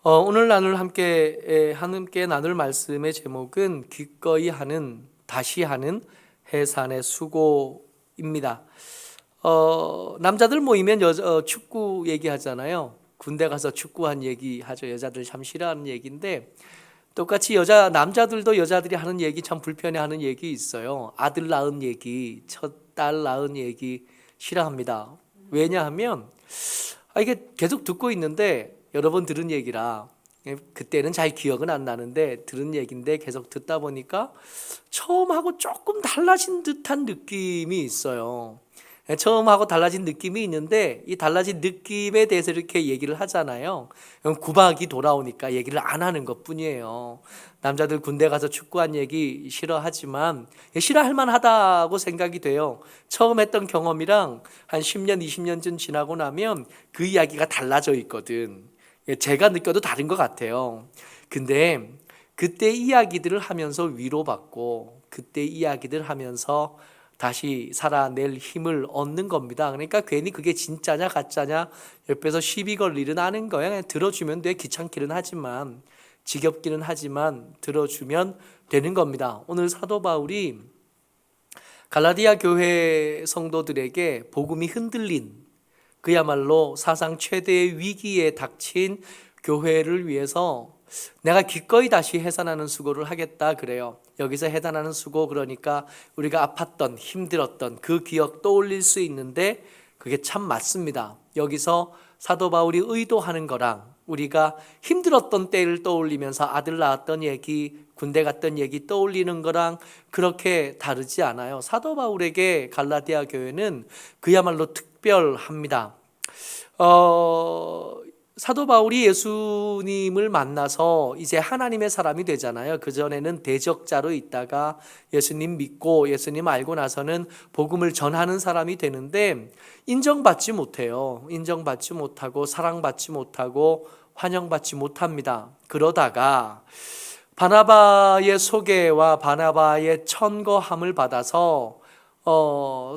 오늘 함께 나눌 말씀의 제목은 기꺼이 하는, 다시 하는 해산의 수고입니다. 남자들 모이면 축구 얘기하잖아요. 군대 가서 축구한 얘기 하죠. 여자들 참 싫어하는 얘기인데, 똑같이 남자들도 여자들이 하는 얘기 참 불편해하는 얘기 있어요. 아들 낳은 얘기, 첫 딸 낳은 얘기 싫어합니다. 왜냐하면 이게 계속 듣고 있는데 여러 번 들은 얘기라 그때는 잘 기억은 안 나는데 들은 얘기인데 계속 듣다 보니까 처음하고 조금 달라진 듯한 느낌이 있어요. 처음하고 달라진 느낌이 있는데 이 달라진 느낌에 대해서 이렇게 얘기를 하잖아요. 구박이 돌아오니까 얘기를 안 하는 것뿐이에요. 남자들 군대 가서 축구한 얘기 싫어하지만 싫어할 만하다고 생각이 돼요. 처음 했던 경험이랑 한 10년, 20년 전 지나고 나면 그 이야기가 달라져 있거든. 제가 느껴도 다른 것 같아요. 근데 그때 이야기들을 하면서 위로받고 그때 이야기들 하면서 다시 살아낼 힘을 얻는 겁니다. 그러니까 괜히 그게 진짜냐 가짜냐 옆에서 시비 걸 일은 아는 거야. 그냥 들어주면 돼. 귀찮기는 하지만, 지겹기는 하지만 들어주면 되는 겁니다. 오늘 사도 바울이 갈라디아 교회 성도들에게 복음이 흔들린, 그야말로 사상 최대의 위기에 닥친 교회를 위해서 내가 기꺼이 다시 해산하는 수고를 하겠다 그래요. 여기서 해산하는 수고, 그러니까 우리가 아팠던, 힘들었던 그 기억 떠올릴 수 있는데 그게 참 맞습니다. 여기서 사도 바울이 의도하는 거랑 우리가 힘들었던 때를 떠올리면서 아들 낳았던 얘기, 군대 갔던 얘기 떠올리는 거랑 그렇게 다르지 않아요. 사도 바울에게 갈라디아 교회는 그야말로 특별합니다. 사도 바울이 예수님을 만나서 이제 하나님의 사람이 되잖아요. 그전에는 대적자로 있다가 예수님 믿고 예수님 알고 나서는 복음을 전하는 사람이 되는데 인정받지 못해요. 인정받지 못하고 사랑받지 못하고 환영받지 못합니다. 그러다가 바나바의 소개와 바나바의 천거함을 받아서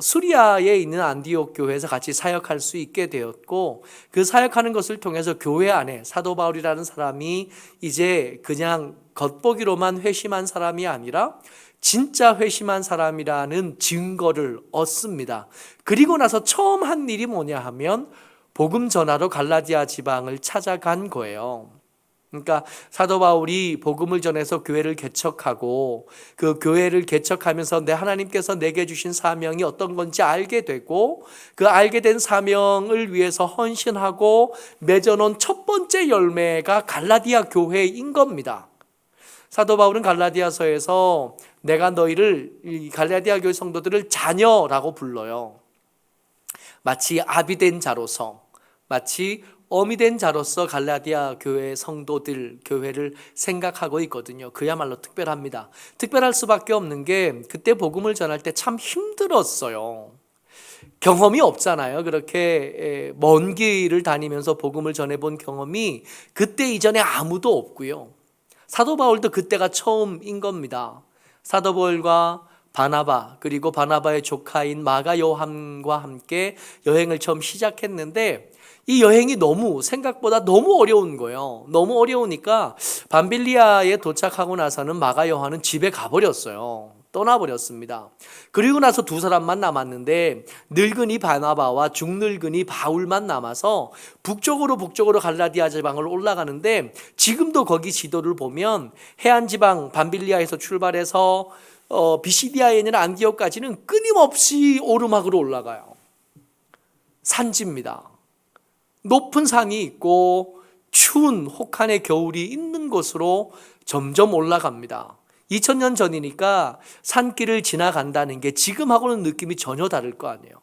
수리아에 있는 안디옥 교회에서 같이 사역할 수 있게 되었고, 그 사역하는 것을 통해서 교회 안에 사도 바울이라는 사람이 이제 그냥 겉보기로만 회심한 사람이 아니라 진짜 회심한 사람이라는 증거를 얻습니다. 그리고 나서 처음 한 일이 뭐냐 하면 복음 전하러 갈라디아 지방을 찾아간 거예요. 그러니까 사도 바울이 복음을 전해서 교회를 개척하고 그 교회를 개척하면서 내 하나님께서 내게 주신 사명이 어떤 건지 알게 되고, 그 알게 된 사명을 위해서 헌신하고 맺어놓은 첫 번째 열매가 갈라디아 교회인 겁니다. 사도 바울은 갈라디아서에서 내가 너희를, 이 갈라디아 교회 성도들을 자녀라고 불러요. 마치 아비 된 자로서, 마치 어미 된 자로서 갈라디아 교회 성도들, 교회를 생각하고 있거든요. 그야말로 특별합니다. 특별할 수밖에 없는 게 그때 복음을 전할 때 참 힘들었어요. 경험이 없잖아요. 그렇게 먼 길을 다니면서 복음을 전해본 경험이 그때 이전에 아무도 없고요. 사도 바울도 그때가 처음인 겁니다. 사도 바울과 바나바, 그리고 바나바의 조카인 마가 요한과 함께 여행을 처음 시작했는데 이 여행이 생각보다 너무 어려운 거예요. 너무 어려우니까 밤빌리아에 도착하고 나서는 마가 요한은 집에 가버렸어요. 떠나버렸습니다. 그리고 나서 두 사람만 남았는데 늙은이 바나바와 중늙은이 바울만 남아서 북쪽으로 갈라디아 지방을 올라가는데, 지금도 거기 지도를 보면 해안 지방 밤빌리아에서 출발해서 비시디아에 있는 안디옥까지는 끊임없이 오르막으로 올라가요. 산지입니다. 높은 산이 있고 추운 혹한의 겨울이 있는 곳으로 점점 올라갑니다. 2000년 전이니까 산길을 지나간다는 게 지금하고는 느낌이 전혀 다를 거 아니에요.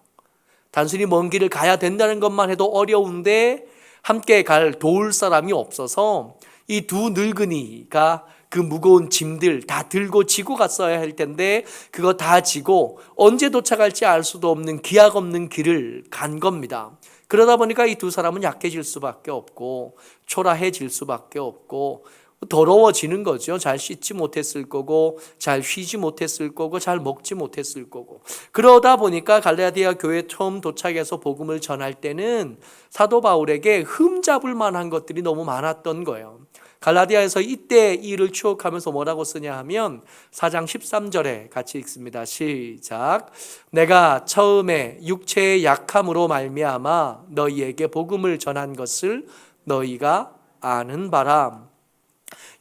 단순히 먼 길을 가야 된다는 것만 해도 어려운데 함께 갈 도울 사람이 없어서 이 두 늙은이가 그 무거운 짐들 다 들고 지고 갔어야 할 텐데 그거 다 지고 언제 도착할지 알 수도 없는 기약 없는 길을 간 겁니다. 그러다 보니까 이 두 사람은 약해질 수밖에 없고 초라해질 수밖에 없고 더러워지는 거죠. 잘 씻지 못했을 거고, 잘 쉬지 못했을 거고, 잘 먹지 못했을 거고. 그러다 보니까 갈라디아 교회에 처음 도착해서 복음을 전할 때는 사도 바울에게 흠잡을 만한 것들이 너무 많았던 거예요. 갈라디아에서 이때 이 일을 추억하면서 뭐라고 쓰냐 하면 4장 13절에 같이 읽습니다. 시작. 내가 처음에 육체의 약함으로 말미암아 너희에게 복음을 전한 것을 너희가 아는 바라.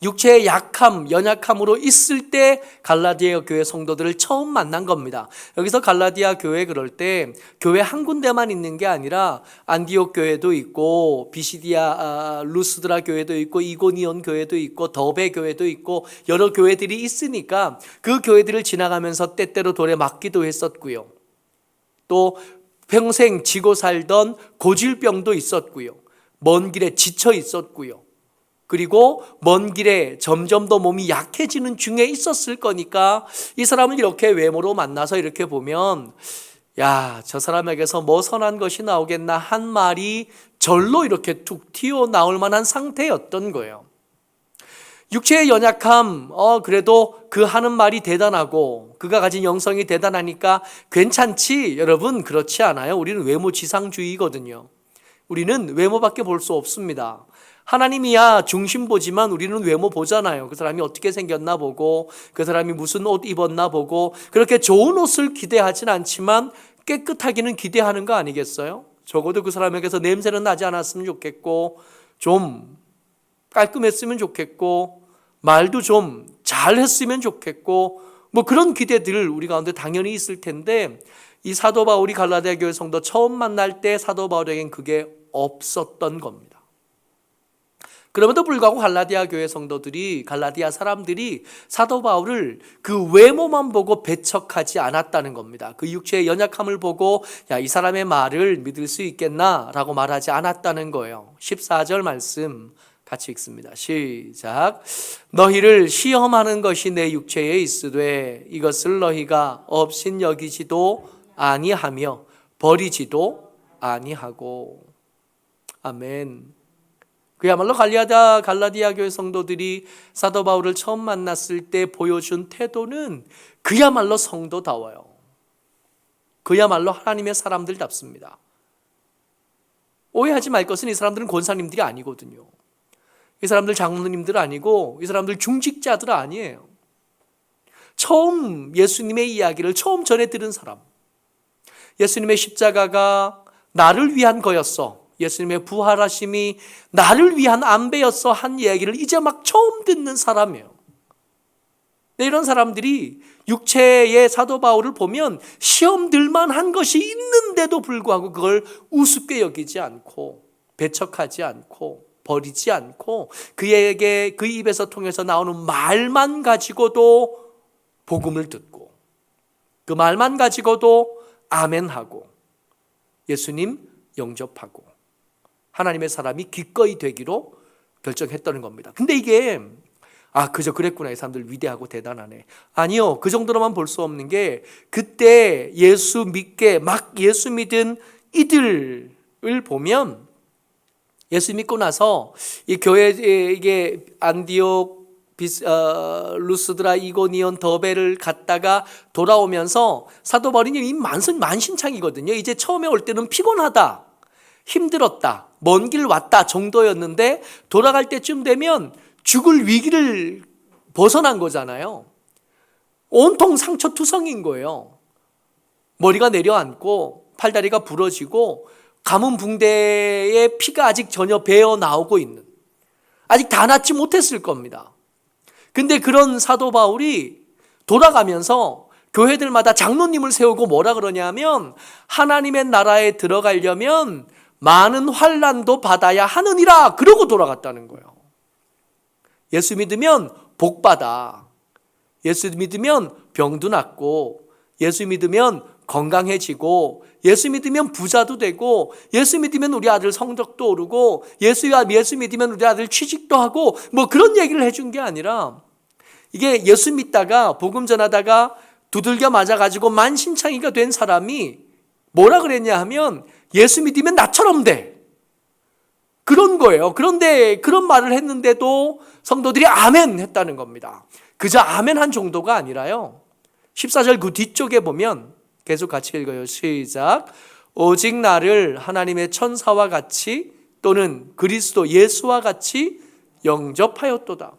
육체의 약함, 연약함으로 있을 때 갈라디아 교회 성도들을 처음 만난 겁니다. 여기서 갈라디아 교회 그럴 때 교회 한 군데만 있는 게 아니라 안디옥 교회도 있고 비시디아 루스드라 교회도 있고 이고니온 교회도 있고 더베 교회도 있고 여러 교회들이 있으니까 그 교회들을 지나가면서 때때로 돌에 맞기도 했었고요. 또 평생 지고 살던 고질병도 있었고요. 먼 길에 지쳐 있었고요. 그리고 먼 길에 점점 더 몸이 약해지는 중에 있었을 거니까 이 사람을 이렇게 외모로 만나서 이렇게 보면 야, 저 사람에게서 뭐 선한 것이 나오겠나 한 말이 절로 이렇게 툭 튀어나올 만한 상태였던 거예요. 육체의 연약함, 그래도 그 하는 말이 대단하고 그가 가진 영성이 대단하니까 괜찮지? 여러분, 그렇지 않아요. 우리는 외모 지상주의거든요. 우리는 외모밖에 볼 수 없습니다. 하나님이야 중심 보지만 우리는 외모 보잖아요. 그 사람이 어떻게 생겼나 보고 그 사람이 무슨 옷 입었나 보고 그렇게 좋은 옷을 기대하진 않지만 깨끗하기는 기대하는 거 아니겠어요? 적어도 그 사람에게서 냄새는 나지 않았으면 좋겠고 좀 깔끔했으면 좋겠고 말도 좀 잘했으면 좋겠고 뭐 그런 기대들 우리 가운데 당연히 있을 텐데 이 사도 바울이 갈라디아 교회 성도 처음 만날 때 사도 바울에겐 그게 없었던 겁니다. 그럼에도 불구하고 갈라디아 교회 성도들이 갈라디아 사람들이 사도 바울을 그 외모만 보고 배척하지 않았다는 겁니다. 그 육체의 연약함을 보고 야, 이 사람의 말을 믿을 수 있겠나라고 말하지 않았다는 거예요. 14절 말씀 같이 읽습니다. 시작. 너희를 시험하는 것이 내 육체에 있으되 이것을 너희가 업신 여기지도 아니하며 버리지도 아니하고. 아멘. 그야말로 갈라디아 교회 성도들이 사도 바울을 처음 만났을 때 보여준 태도는 그야말로 성도다워요. 그야말로 하나님의 사람들답습니다. 오해하지 말 것은 이 사람들은 권사님들이 아니거든요. 이 사람들 장로님들 아니고 이 사람들 중직자들 아니에요. 처음 예수님의 이야기를 처음 전해 들은 사람. 예수님의 십자가가 나를 위한 거였어. 예수님의 부활하심이 나를 위한 안배였어 한 얘기를 이제 막 처음 듣는 사람이에요. 이런 사람들이 육체의 사도 바울을 보면 시험 들만 한 것이 있는데도 불구하고 그걸 우습게 여기지 않고 배척하지 않고 버리지 않고 그에게 그 입에서 통해서 나오는 말만 가지고도 복음을 듣고 그 말만 가지고도 아멘하고 예수님 영접하고 하나님의 사람이 기꺼이 되기로 결정했다는 겁니다. 근데 이게 그저 그랬구나. 이 사람들 위대하고 대단하네. 아니요. 그 정도로만 볼 수 없는 게 그때 예수 믿게 막 예수 믿은 이들을 보면 예수 믿고 나서 이 교회 이게 안디옥 루스드라 이고니온 더베를 갔다가 돌아오면서 사도 바울이 이미 만신창이거든요. 이제 처음에 올 때는 피곤하다. 힘들었다. 먼 길 왔다 정도였는데 돌아갈 때쯤 되면 죽을 위기를 벗어난 거잖아요. 온통 상처투성인 거예요. 머리가 내려앉고 팔다리가 부러지고 가문 붕대에 피가 아직 전혀 배어 나오고 있는 아직 다 낫지 못했을 겁니다. 근데 그런 사도 바울이 돌아가면서 교회들마다 장로님을 세우고 뭐라 그러냐면 하나님의 나라에 들어가려면 많은 환난도 받아야 하느니라 그러고 돌아갔다는 거예요. 예수 믿으면 복 받아. 예수 믿으면 병도 낫고 예수 믿으면 건강해지고 예수 믿으면 부자도 되고 예수 믿으면 우리 아들 성적도 오르고 예수 믿으면 우리 아들 취직도 하고 뭐 그런 얘기를 해준 게 아니라 이게 예수 믿다가 복음 전하다가 두들겨 맞아가지고 만신창이가 된 사람이 뭐라 그랬냐 하면 예수 믿으면 나처럼 돼. 그런 거예요. 그런데 그런 말을 했는데도 성도들이 아멘 했다는 겁니다. 그저 아멘 한 정도가 아니라요. 14절 그 뒤쪽에 보면 계속 같이 읽어요. 시작. 오직 나를 하나님의 천사와 같이 또는 그리스도 예수와 같이 영접하였도다.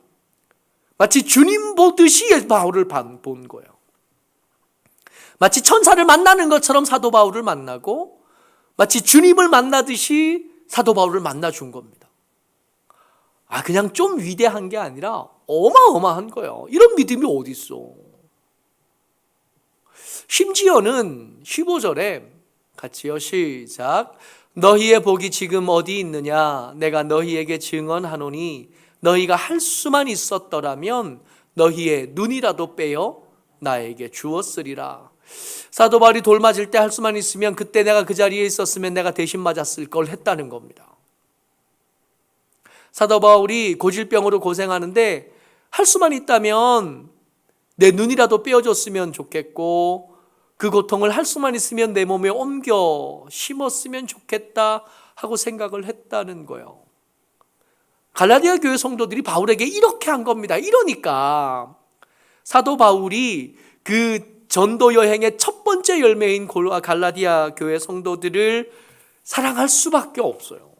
마치 주님 보듯이 바울을 본 거예요. 마치 천사를 만나는 것처럼 사도 바울을 만나고 마치 주님을 만나듯이 사도 바울을 만나준 겁니다. 그냥 좀 위대한 게 아니라 어마어마한 거예요. 이런 믿음이 어디 있어. 심지어는 15절에 같이요. 시작. 너희의 복이 지금 어디 있느냐? 내가 너희에게 증언하노니 너희가 할 수만 있었더라면 너희의 눈이라도 빼어 나에게 주었으리라. 사도 바울이 돌 맞을 때 할 수만 있으면 그때 내가 그 자리에 있었으면 내가 대신 맞았을 걸 했다는 겁니다. 사도 바울이 고질병으로 고생하는데 할 수만 있다면 내 눈이라도 빼어줬으면 좋겠고 그 고통을 할 수만 있으면 내 몸에 옮겨 심었으면 좋겠다 하고 생각을 했다는 거예요. 갈라디아 교회 성도들이 바울에게 이렇게 한 겁니다. 이러니까 사도 바울이 그 전도 여행의 첫 번째 열매인 갈라디아 교회 성도들을 사랑할 수밖에 없어요.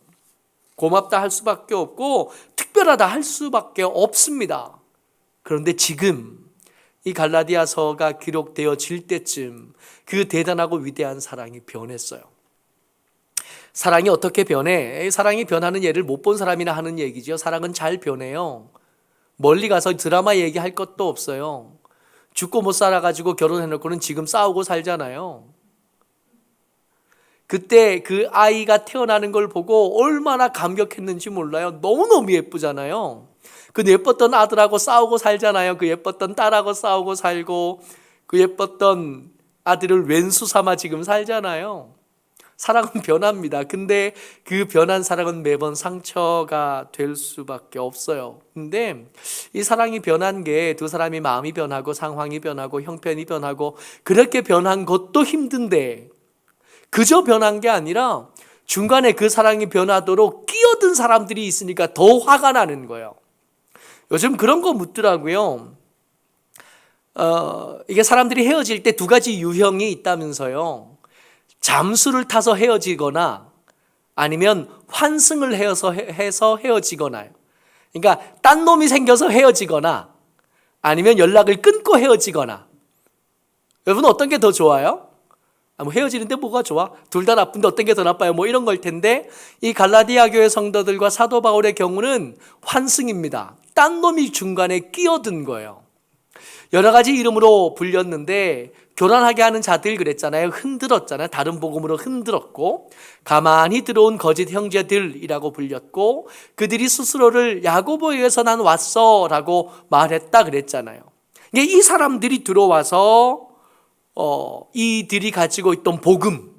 고맙다 할 수밖에 없고 특별하다 할 수밖에 없습니다. 그런데 지금 이 갈라디아서가 기록되어질 때쯤 그 대단하고 위대한 사랑이 변했어요. 사랑이 어떻게 변해? 사랑이 변하는 예를 못 본 사람이나 하는 얘기죠. 사랑은 잘 변해요. 멀리 가서 드라마 얘기할 것도 없어요. 죽고 못 살아가지고 결혼해놓고는 지금 싸우고 살잖아요. 그때 그 아이가 태어나는 걸 보고 얼마나 감격했는지 몰라요. 너무너무 예쁘잖아요. 그 예뻤던 아들하고 싸우고 살잖아요. 그 예뻤던 딸하고 싸우고 살고 그 예뻤던 아들을 왼수 삼아 지금 살잖아요. 사랑은 변합니다. 근데 그 변한 사랑은 매번 상처가 될 수밖에 없어요. 근데 이 사랑이 변한 게 두 사람이 마음이 변하고 상황이 변하고 형편이 변하고 그렇게 변한 것도 힘든데 그저 변한 게 아니라 중간에 그 사랑이 변하도록 끼어든 사람들이 있으니까 더 화가 나는 거예요. 요즘 그런 거 묻더라고요. 이게 사람들이 헤어질 때 두 가지 유형이 있다면서요. 잠수를 타서 헤어지거나 아니면 환승을 해서 헤어지거나요. 그러니까 딴 놈이 생겨서 헤어지거나 아니면 연락을 끊고 헤어지거나. 여러분 어떤 게 더 좋아요? 뭐 헤어지는데 뭐가 좋아? 둘 다 나쁜데 어떤 게 더 나빠요? 뭐 이런 걸 텐데 이 갈라디아 교회 성도들과 사도 바울의 경우는 환승입니다. 딴 놈이 중간에 끼어든 거예요. 여러 가지 이름으로 불렸는데 교란하게 하는 자들 그랬잖아요. 흔들었잖아요. 다른 복음으로 흔들었고 가만히 들어온 거짓 형제들이라고 불렸고 그들이 스스로를 야고보에게서 난 왔어 라고 말했다 그랬잖아요. 이 사람들이 들어와서 이들이 가지고 있던 복음,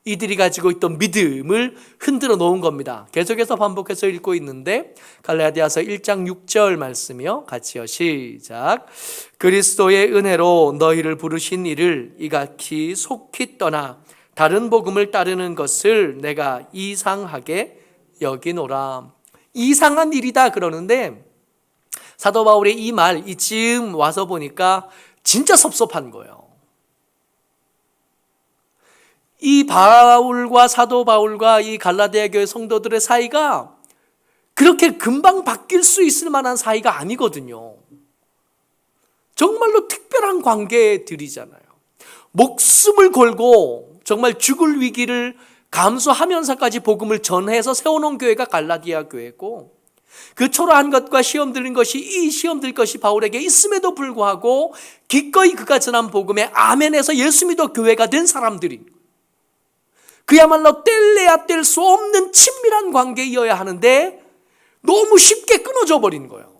이들이 가지고 있던 믿음을 흔들어 놓은 겁니다. 계속해서 반복해서 읽고 있는데 갈라디아서 1장 6절 말씀이요. 같이요. 시작. 그리스도의 은혜로 너희를 부르신 이를 이같이 속히 떠나 다른 복음을 따르는 것을 내가 이상하게 여기노라. 이상한 일이다 그러는데 사도 바울의 이 말, 이쯤 와서 보니까 진짜 섭섭한 거예요. 이 바울과 사도 바울과 이 갈라디아 교회 성도들의 사이가 그렇게 금방 바뀔 수 있을 만한 사이가 아니거든요. 정말로 특별한 관계들이잖아요. 목숨을 걸고 정말 죽을 위기를 감수하면서까지 복음을 전해서 세워놓은 교회가 갈라디아 교회고 그 초라한 것과 시험 들린 것이 이 시험 들 것이 바울에게 있음에도 불구하고 기꺼이 그가 전한 복음에 아멘해서 예수 믿어 교회가 된 사람들이 그야말로 뗄래야 뗄 수 없는 친밀한 관계이어야 하는데 너무 쉽게 끊어져 버린 거예요.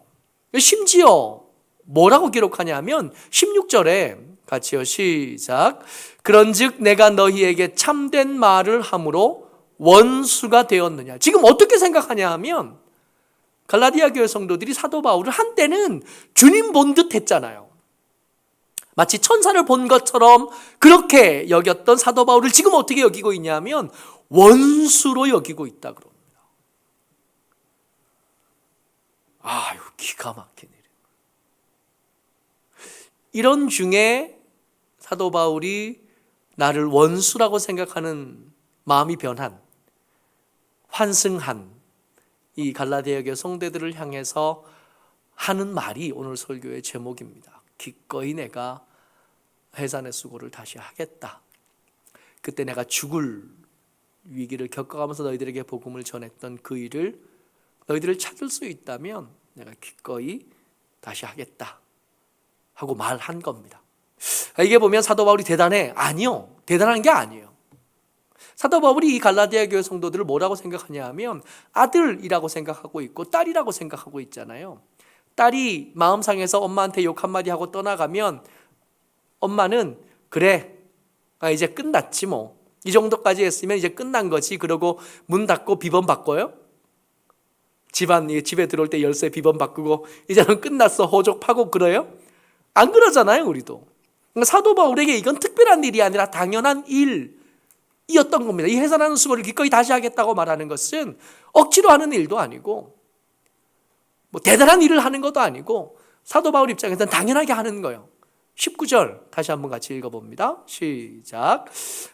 심지어 뭐라고 기록하냐 하면 16절에 같이요. 시작. 그런즉 내가 너희에게 참된 말을 함으로 원수가 되었느냐. 지금 어떻게 생각하냐 하면 갈라디아 교회 성도들이 사도 바울을 한때는 주님 본 듯 했잖아요. 마치 천사를 본 것처럼 그렇게 여겼던 사도 바울을 지금 어떻게 여기고 있냐면 원수로 여기고 있다 그럽니다. 기가 막힌 일이에요. 이런 중에 사도 바울이 나를 원수라고 생각하는 마음이 변한, 환승한 이 갈라디아 교회 성도들을 향해서 하는 말이 오늘 설교의 제목입니다. 기꺼이 내가 해산의 수고를 다시 하겠다. 그때 내가 죽을 위기를 겪어가면서 너희들에게 복음을 전했던 그 일을 너희들을 찾을 수 있다면 내가 기꺼이 다시 하겠다 하고 말한 겁니다. 이게 보면 사도 바울이 대단해? 아니요. 대단한 게 아니에요. 사도 바울이 이 갈라디아 교회 성도들을 뭐라고 생각하냐 하면 아들이라고 생각하고 있고 딸이라고 생각하고 있잖아요. 딸이 마음상에서 엄마한테 욕 한마디 하고 떠나가면 엄마는 그래, 이제 끝났지 뭐. 이 정도까지 했으면 이제 끝난 거지. 그러고 문 닫고 비번 바꿔요? 집에 들어올 때 열쇠 비번 바꾸고 이제는 끝났어 호족하고 그래요? 안 그러잖아요, 우리도. 사도 바울에게 이건 특별한 일이 아니라 당연한 일이었던 겁니다. 이 해산하는 수고를 기꺼이 다시 하겠다고 말하는 것은 억지로 하는 일도 아니고 뭐 대단한 일을 하는 것도 아니고 사도 바울 입장에서는 당연하게 하는 거예요. 19절 다시 한번 같이 읽어봅니다. 시작.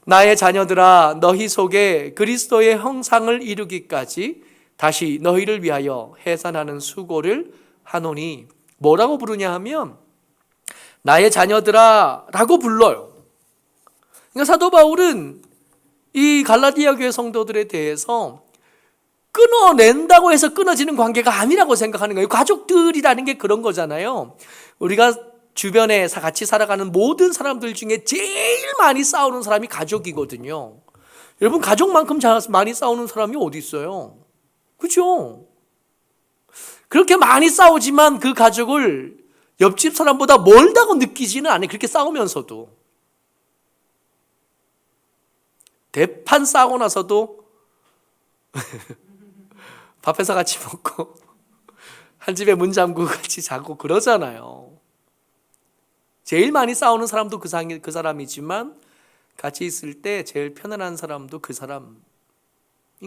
나의 자녀들아 너희 속에 그리스도의 형상을 이루기까지 다시 너희를 위하여 해산하는 수고를 하노니. 뭐라고 부르냐 하면 나의 자녀들아 라고 불러요. 그러니까 사도 바울은 이 갈라디아 교회 성도들에 대해서 끊어낸다고 해서 끊어지는 관계가 아니라고 생각하는 거예요. 가족들이라는 게 그런 거잖아요. 우리가 주변에 같이 살아가는 모든 사람들 중에 제일 많이 싸우는 사람이 가족이거든요. 여러분, 가족만큼 많이 싸우는 사람이 어디 있어요? 그죠? 그렇게 많이 싸우지만 그 가족을 옆집 사람보다 멀다고 느끼지는 않아요. 그렇게 싸우면서도. 대판 싸우고 나서도 밥해서 같이 먹고 한 집에 문 잠그고 같이 자고 그러잖아요. 제일 많이 싸우는 사람도 그 사람이지만 같이 있을 때 제일 편안한 사람도 그 사람인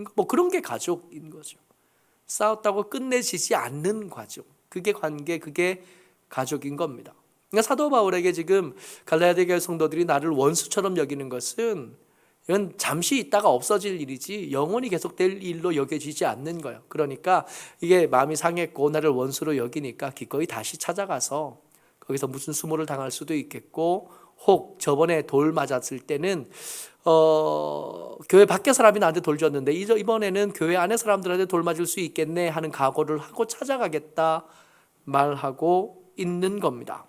거. 뭐 그런 게 가족인 거죠. 싸웠다고 끝내지지 않는 가족. 그게 관계, 그게 가족인 겁니다. 그러니까 사도 바울에게 지금 갈라디아 교회 성도들이 나를 원수처럼 여기는 것은 이건 잠시 있다가 없어질 일이지 영원히 계속될 일로 여겨지지 않는 거예요. 그러니까 이게 마음이 상했고 나를 원수로 여기니까 기꺼이 다시 찾아가서 거기서 무슨 수모를 당할 수도 있겠고, 혹 저번에 돌 맞았을 때는 교회 밖에 사람이 나한테 돌 줬는데 이번에는 교회 안에 사람들한테 돌 맞을 수 있겠네 하는 각오를 하고 찾아가겠다 말하고 있는 겁니다.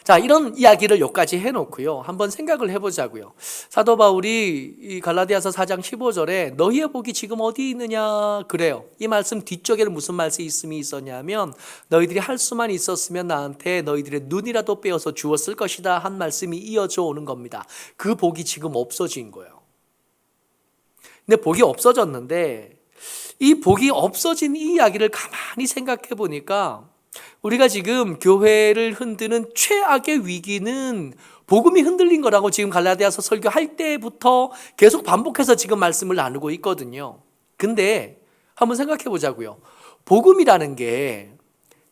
자, 이런 이야기를 여기까지 해놓고요. 한번 생각을 해보자고요. 사도 바울이 이 갈라디아서 4장 15절에 너희의 복이 지금 어디 있느냐 그래요. 이 말씀 뒤쪽에는 무슨 말씀이 있었냐면 너희들이 할 수만 있었으면 나한테 너희들의 눈이라도 빼어서 주었을 것이다 한 말씀이 이어져 오는 겁니다. 그 복이 지금 없어진 거예요. 근데 복이 없어졌는데 이 복이 없어진 이 이야기를 가만히 생각해 보니까 우리가 지금 교회를 흔드는 최악의 위기는 복음이 흔들린 거라고 지금 갈라디아서 설교할 때부터 계속 반복해서 지금 말씀을 나누고 있거든요. 근데 한번 생각해 보자고요. 복음이라는 게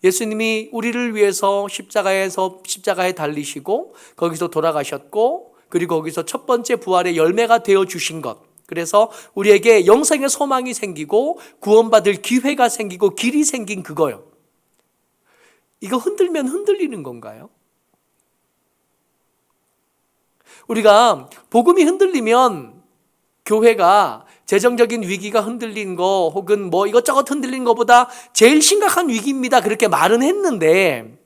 예수님이 우리를 위해서 십자가에 달리시고 거기서 돌아가셨고 그리고 거기서 첫 번째 부활의 열매가 되어 주신 것. 그래서 우리에게 영생의 소망이 생기고 구원받을 기회가 생기고 길이 생긴 그거요. 이거 흔들면 흔들리는 건가요? 우리가 복음이 흔들리면 교회가 재정적인 위기가 흔들린 거 혹은 뭐 이것저것 흔들린 것보다 제일 심각한 위기입니다. 그렇게 말은 했는데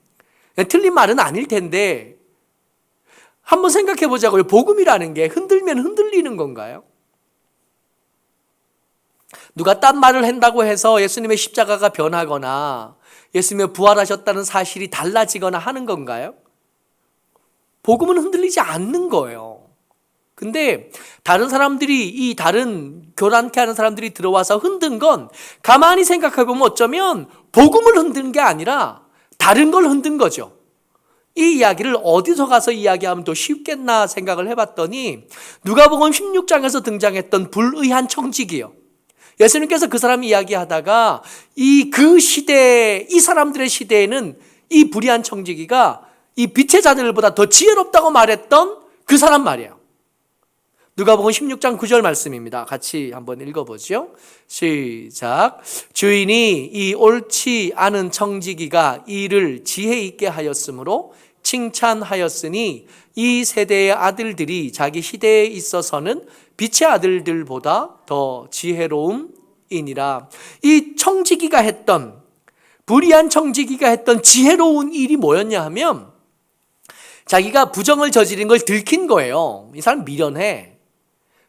틀린 말은 아닐 텐데 한번 생각해 보자고요. 복음이라는 게 흔들면 흔들리는 건가요? 누가 딴 말을 한다고 해서 예수님의 십자가가 변하거나 예수님이 부활하셨다는 사실이 달라지거나 하는 건가요? 복음은 흔들리지 않는 거예요. 근데 다른 사람들이 이 다른 교란케 하는 사람들이 들어와서 흔든 건 가만히 생각해 보면 어쩌면 복음을 흔든 게 아니라 다른 걸 흔든 거죠. 이 이야기를 어디서 가서 이야기하면 더 쉽겠나 생각을 해봤더니 누가복음 16장에서 등장했던 불의한 청지기요. 예수님께서 그 사람 이야기하다가 그 시대, 이 사람들의 시대에는 이 불의한 청지기가 이 빛의 자들보다 더 지혜롭다고 말했던 그 사람 말이에요. 누가복음 16장 9절 말씀입니다. 같이 한번 읽어보죠. 시작. 주인이 이 옳지 않은 청지기가 이를 지혜 있게 하였으므로 칭찬하였으니 이 세대의 아들들이 자기 시대에 있어서는 빛의 아들들보다 더 지혜로움이니라. 이 청지기가 했던, 불의한 청지기가 했던 지혜로운 일이 뭐였냐 하면 자기가 부정을 저지른 걸 들킨 거예요. 이 사람 미련해.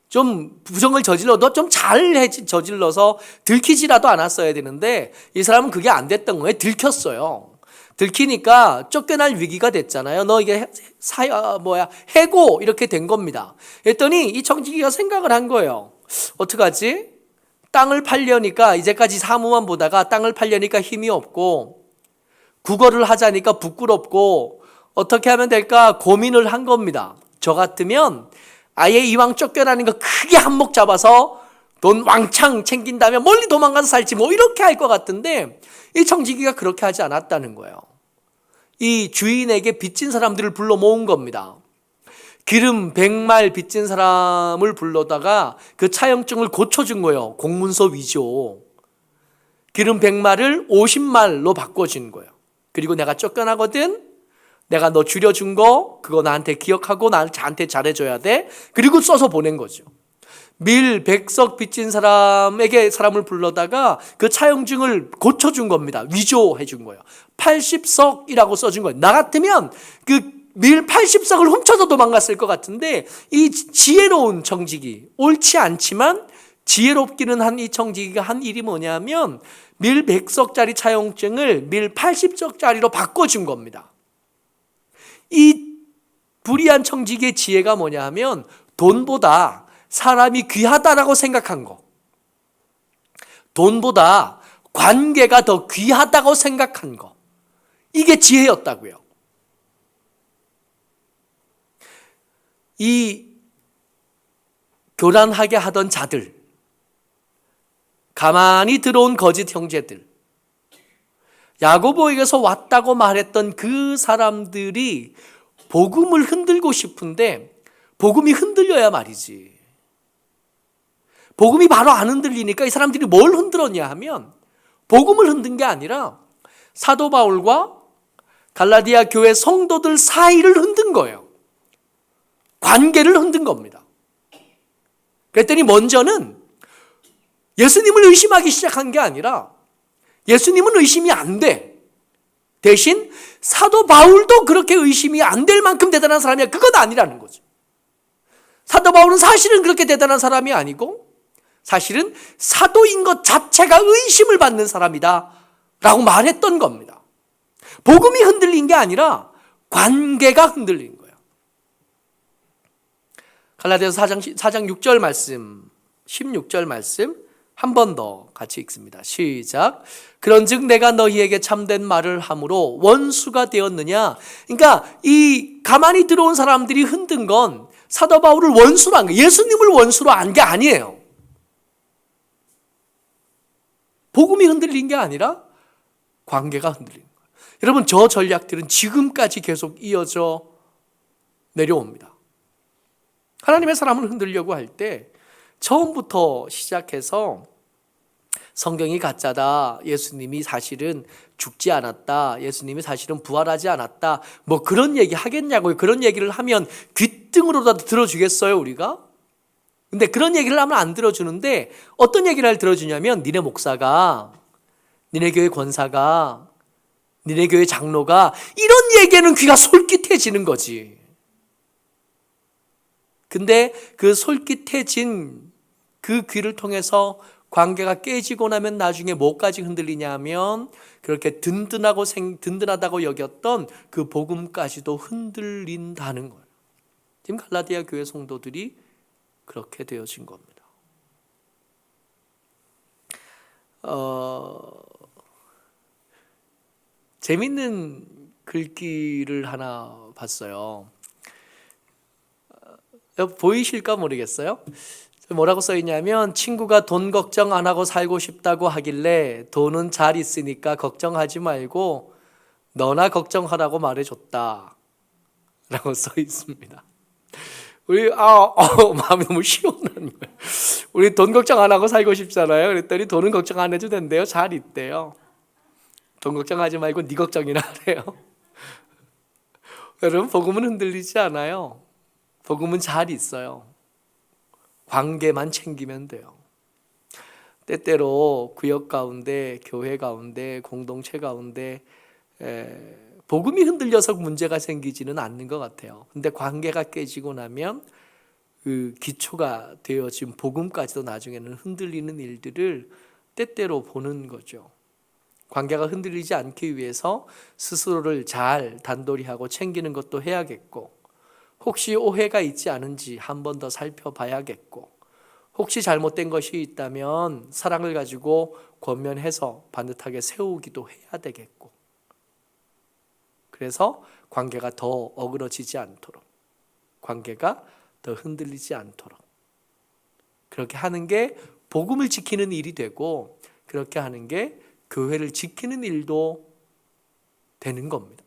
좀 부정을 저질러도 좀 잘 저질러서 들키지라도 않았어야 되는데 이 사람은 그게 안 됐던 거예요. 들켰어요. 들키니까 쫓겨날 위기가 됐잖아요. 너 이게 해고 이렇게 된 겁니다. 그랬더니 이 청지기가 생각을 한 거예요. 어떡하지? 땅을 팔려니까 이제까지 사무만 보다가 땅을 팔려니까 힘이 없고 국어를 하자니까 부끄럽고 어떻게 하면 될까 고민을 한 겁니다. 저 같으면 아예 이왕 쫓겨나는 거 크게 한몫 잡아서 돈 왕창 챙긴다면 멀리 도망가서 살지 뭐 이렇게 할 것 같은데 이 청지기가 그렇게 하지 않았다는 거예요. 이 주인에게 빚진 사람들을 불러 모은 겁니다. 기름 100말 빚진 사람을 불러다가 그 차용증을 고쳐준 거예요. 공문서 위조. 기름 100말을 50말로 바꿔준 거예요. 그리고 내가 쫓겨나거든. 내가 너 줄여준 거 그거 나한테 기억하고 나한테 잘해줘야 돼. 그리고 써서 보낸 거죠. 밀 100석 빚진 사람에게 사람을 불러다가 그 차용증을 고쳐준 겁니다. 위조해 준 거예요. 80석이라고 써준 거예요. 나 같으면 그 밀 80석을 훔쳐서 도망갔을 것 같은데 이 지혜로운 청지기, 옳지 않지만 지혜롭기는 한 이 청지기가 한 일이 뭐냐면 밀 100석짜리 차용증을 밀 80석짜리로 바꿔준 겁니다. 이 불의한 청지기의 지혜가 뭐냐 하면 돈보다 사람이 귀하다라고 생각한 거, 돈보다 관계가 더 귀하다고 생각한 거, 이게 지혜였다고요. 이 교란하게 하던 자들, 가만히 들어온 거짓 형제들, 야고보에게서 왔다고 말했던 그 사람들이 복음을 흔들고 싶은데 복음이 흔들려야 말이지. 복음이 바로 안 흔들리니까 이 사람들이 뭘 흔들었냐 하면 복음을 흔든 게 아니라 사도 바울과 갈라디아 교회 성도들 사이를 흔든 거예요. 관계를 흔든 겁니다. 그랬더니 먼저는 예수님을 의심하기 시작한 게 아니라 예수님은 의심이 안 돼. 대신 사도 바울도 그렇게 의심이 안 될 만큼 대단한 사람이야. 그건 아니라는 거죠. 사도 바울은 사실은 그렇게 대단한 사람이 아니고 사실은 사도인 것 자체가 의심을 받는 사람이다 라고 말했던 겁니다. 복음이 흔들린 게 아니라 관계가 흔들린 거예요. 갈라디아서 4장 6절 말씀, 16절 말씀 한 번 더 같이 읽습니다. 시작. 그런즉 내가 너희에게 참된 말을 함으로 원수가 되었느냐. 그러니까 이 가만히 들어온 사람들이 흔든 건 사도 바울을 원수로 한 거예요. 예수님을 원수로 한 게 아니에요. 복음이 흔들린 게 아니라 관계가 흔들린 거예요. 여러분, 저 전략들은 지금까지 계속 이어져 내려옵니다. 하나님의 사람을 흔들려고 할 때 처음부터 시작해서 성경이 가짜다, 예수님이 사실은 죽지 않았다, 예수님이 사실은 부활하지 않았다, 뭐 그런 얘기 하겠냐고요. 그런 얘기를 하면 귓등으로라도 들어주겠어요, 우리가? 근데 그런 얘기를 하면 안 들어주는데 어떤 얘기를 들어주냐면 니네 목사가, 니네 교회 권사가, 니네 교회 장로가 이런 얘기에는 귀가 솔깃해지는 거지. 근데 그 솔깃해진 그 귀를 통해서 관계가 깨지고 나면 나중에 뭐까지 흔들리냐 하면 그렇게 든든하다고 여겼던 그 복음까지도 흔들린다는 거예요. 지금 갈라디아 교회 성도들이 그렇게 되어진 겁니다. 재밌는 글귀를 하나 봤어요. 보이실까 모르겠어요. 뭐라고 써 있냐면 친구가 돈 걱정 안 하고 살고 싶다고 하길래 돈은 잘 있으니까 걱정하지 말고 너나 걱정하라고 말해줬다 라고 써 있습니다. 우리 마음이 너무 시원한 거예요. 우리 돈 걱정 안 하고 살고 싶잖아요. 그랬더니 돈은 걱정 안 해도 된대요. 잘 있대요. 돈 걱정하지 말고 네 걱정이나 하래요. 여러분, 복음은 흔들리지 않아요. 복음은 잘 있어요. 관계만 챙기면 돼요. 때때로 구역 가운데, 교회 가운데, 공동체 가운데 복음이 흔들려서 문제가 생기지는 않는 것 같아요. 근데 관계가 깨지고 나면 그 기초가 되어진 복음까지도 나중에는 흔들리는 일들을 때때로 보는 거죠. 관계가 흔들리지 않기 위해서 스스로를 잘 단도리하고 챙기는 것도 해야겠고, 혹시 오해가 있지 않은지 한 번 더 살펴봐야겠고, 혹시 잘못된 것이 있다면 사랑을 가지고 권면해서 반듯하게 세우기도 해야 되겠고, 그래서 관계가 더 어그러지지 않도록, 관계가 더 흔들리지 않도록 그렇게 하는 게 복음을 지키는 일이 되고, 그렇게 하는 게 교회를 지키는 일도 되는 겁니다.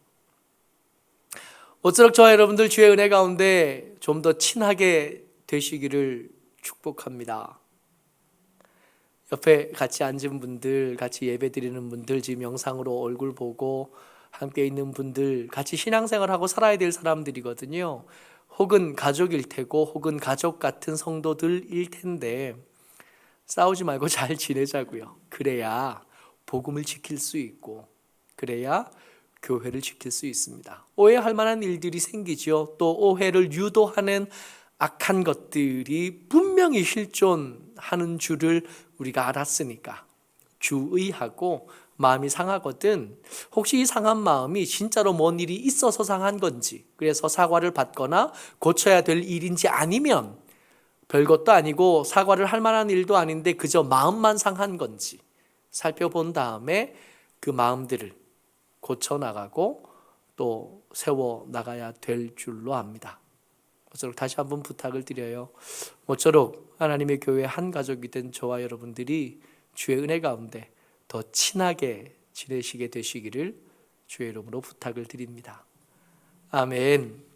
모쪼록 저와 여러분들 주의 은혜 가운데 좀 더 친하게 되시기를 축복합니다. 옆에 같이 앉은 분들, 같이 예배 드리는 분들, 지금 영상으로 얼굴 보고 함께 있는 분들, 같이 신앙생활하고 살아야 될 사람들이거든요. 혹은 가족일 테고, 혹은 가족 같은 성도들일 텐데, 싸우지 말고 잘 지내자고요. 그래야 복음을 지킬 수 있고, 그래야 교회를 지킬 수 있습니다. 오해할 만한 일들이 생기죠. 또 오해를 유도하는 악한 것들이 분명히 실존하는 줄을 우리가 알았으니까 주의하고, 마음이 상하거든 혹시 이 상한 마음이 진짜로 뭔 일이 있어서 상한 건지, 그래서 사과를 받거나 고쳐야 될 일인지, 아니면 별것도 아니고 사과를 할 만한 일도 아닌데 그저 마음만 상한 건지 살펴본 다음에 그 마음들을 고쳐나가고 또 세워나가야 될 줄로 압니다. 모쪼록 다시 한번 부탁을 드려요. 모쪼록 하나님의 교회 한 가족이 된 저와 여러분들이 주의 은혜 가운데 더 친하게 지내시게 되시기를 주의 이름으로 부탁을 드립니다. 아멘.